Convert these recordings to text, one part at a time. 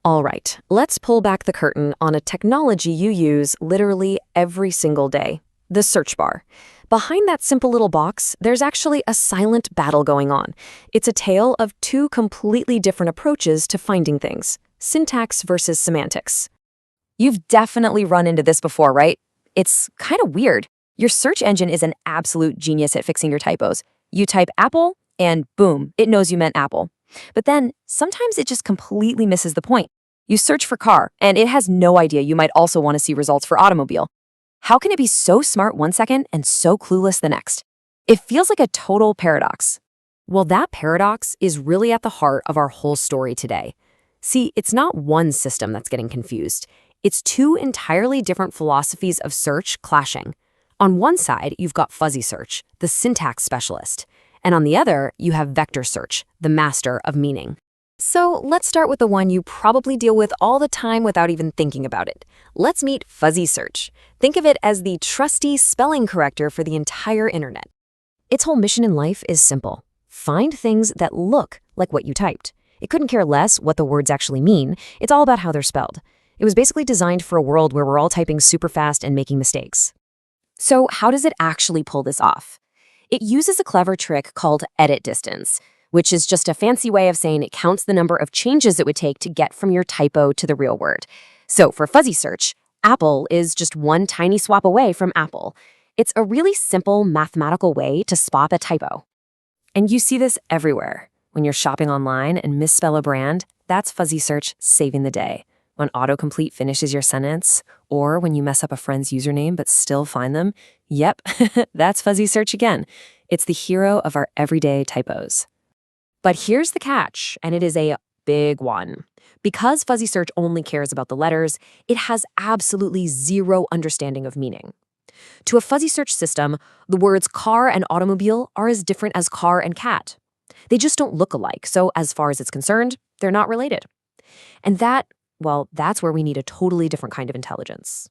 All right, let's pull back the curtain on a technology you use literally every single day, the search bar. Behind that simple little box, there's actually a silent battle going on. It's a tale of two completely different approaches to finding things, syntax versus semantics. You've definitely run into this before, right? It's kind of weird. Your search engine is an absolute genius at fixing your typos. You type Apple, and boom, it knows you meant Apple. But then, sometimes it just completely misses the point. You search for car, and it has no idea you might also want to see results for automobile. How can it be so smart one second and so clueless the next? It feels like a total paradox. Well, that paradox is really at the heart of our whole story today. See, it's not one system that's getting confused. It's two entirely different philosophies of search clashing. On one side, you've got fuzzy search, the syntax specialist. And on the other, you have vector search, the master of meaning. So let's start with the one you probably deal with all the time without even thinking about it. Let's meet fuzzy search. Think of it as the trusty spelling corrector for the entire internet. Its whole mission in life is simple. Find things that look like what you typed. It couldn't care less what the words actually mean. It's all about how they're spelled. It was basically designed for a world where we're all typing super fast and making mistakes. So how does it actually pull this off? It uses a clever trick called edit distance, which is just a fancy way of saying it counts the number of changes it would take to get from your typo to the real word. So for fuzzy search, Apple is just one tiny swap away from Apple. It's a really simple mathematical way to spot a typo. And you see this everywhere. When you're shopping online and misspell a brand, that's fuzzy search saving the day. When autocomplete finishes your sentence, or when you mess up a friend's username but still find them, yep, that's fuzzy search again. It's the hero of our everyday typos. But here's the catch, and it is a big one. Because fuzzy search only cares about the letters, it has absolutely zero understanding of meaning. To a fuzzy search system, the words car and automobile are as different as car and cat. They just don't look alike, so as far as it's concerned, they're not related. And that's where we need a totally different kind of intelligence.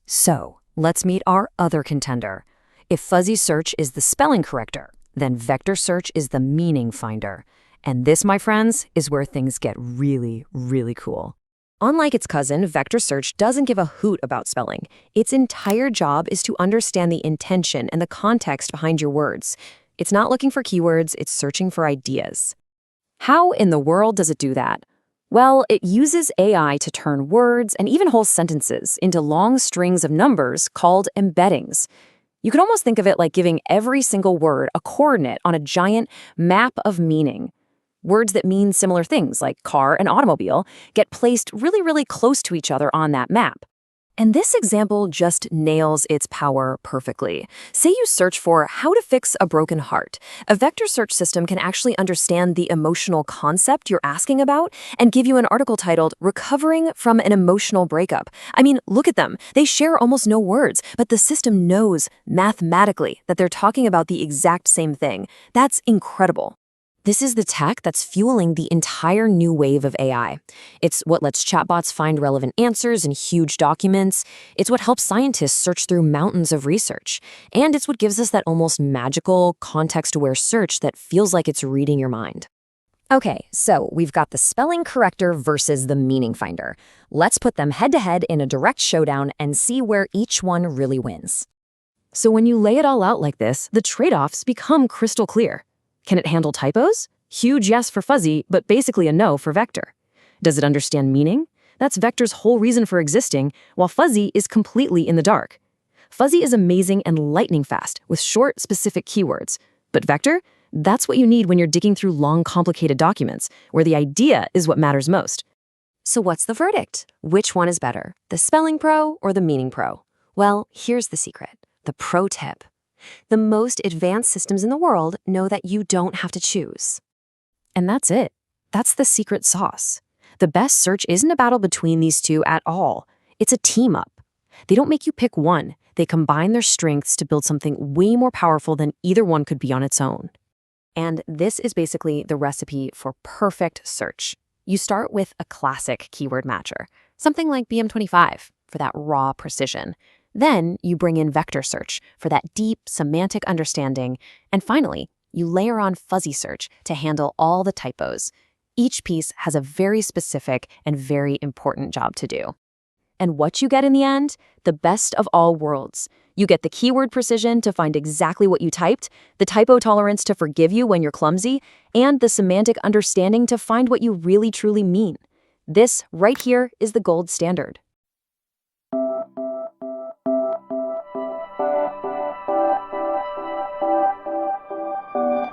So, let's meet our other contender. If fuzzy search is the spelling corrector, then vector search is the meaning finder. And this, my friends, is where things get really, really cool. Unlike its cousin, vector search doesn't give a hoot about spelling. Its entire job is to understand the intention and the context behind your words. It's not looking for keywords, it's searching for ideas. How in the world does it do that? Well, it uses AI to turn words and even whole sentences into long strings of numbers called embeddings. You can almost think of it like giving every single word a coordinate on a giant map of meaning. Words that mean similar things, like car and automobile, get placed really, really close to each other on that map. And this example just nails its power perfectly. Say you search for how to fix a broken heart. A vector search system can actually understand the emotional concept you're asking about and give you an article titled Recovering from an Emotional Breakup. I mean, look at them. They share almost no words, but the system knows mathematically that they're talking about the exact same thing. That's incredible. This is the tech that's fueling the entire new wave of AI. It's what lets chatbots find relevant answers in huge documents. It's what helps scientists search through mountains of research. And it's what gives us that almost magical, context-aware search that feels like it's reading your mind. Okay, so we've got the spelling corrector versus the meaning finder. Let's put them head-to-head in a direct showdown and see where each one really wins. So when you lay it all out like this, the trade-offs become crystal clear. Can it handle typos? Huge yes for fuzzy, but basically a no for vector. Does it understand meaning? That's vector's whole reason for existing, while fuzzy is completely in the dark. Fuzzy is amazing and lightning fast, with short, specific keywords. But vector? That's what you need when you're digging through long, complicated documents, where the idea is what matters most. So what's the verdict? Which one is better, the spelling pro or the meaning pro? Well, here's the secret, the pro tip. The most advanced systems in the world know that you don't have to choose. And that's it. That's the secret sauce. The best search isn't a battle between these two at all. It's a team up. They don't make you pick one. They combine their strengths to build something way more powerful than either one could be on its own. And this is basically the recipe for perfect search. You start with a classic keyword matcher, something like BM25 for that raw precision. Then you bring in vector search for that deep semantic understanding. And finally, you layer on fuzzy search to handle all the typos. Each piece has a very specific and very important job to do. And what you get in the end? The best of all worlds. You get the keyword precision to find exactly what you typed, the typo tolerance to forgive you when you're clumsy, and the semantic understanding to find what you really truly mean. This, right here, is the gold standard.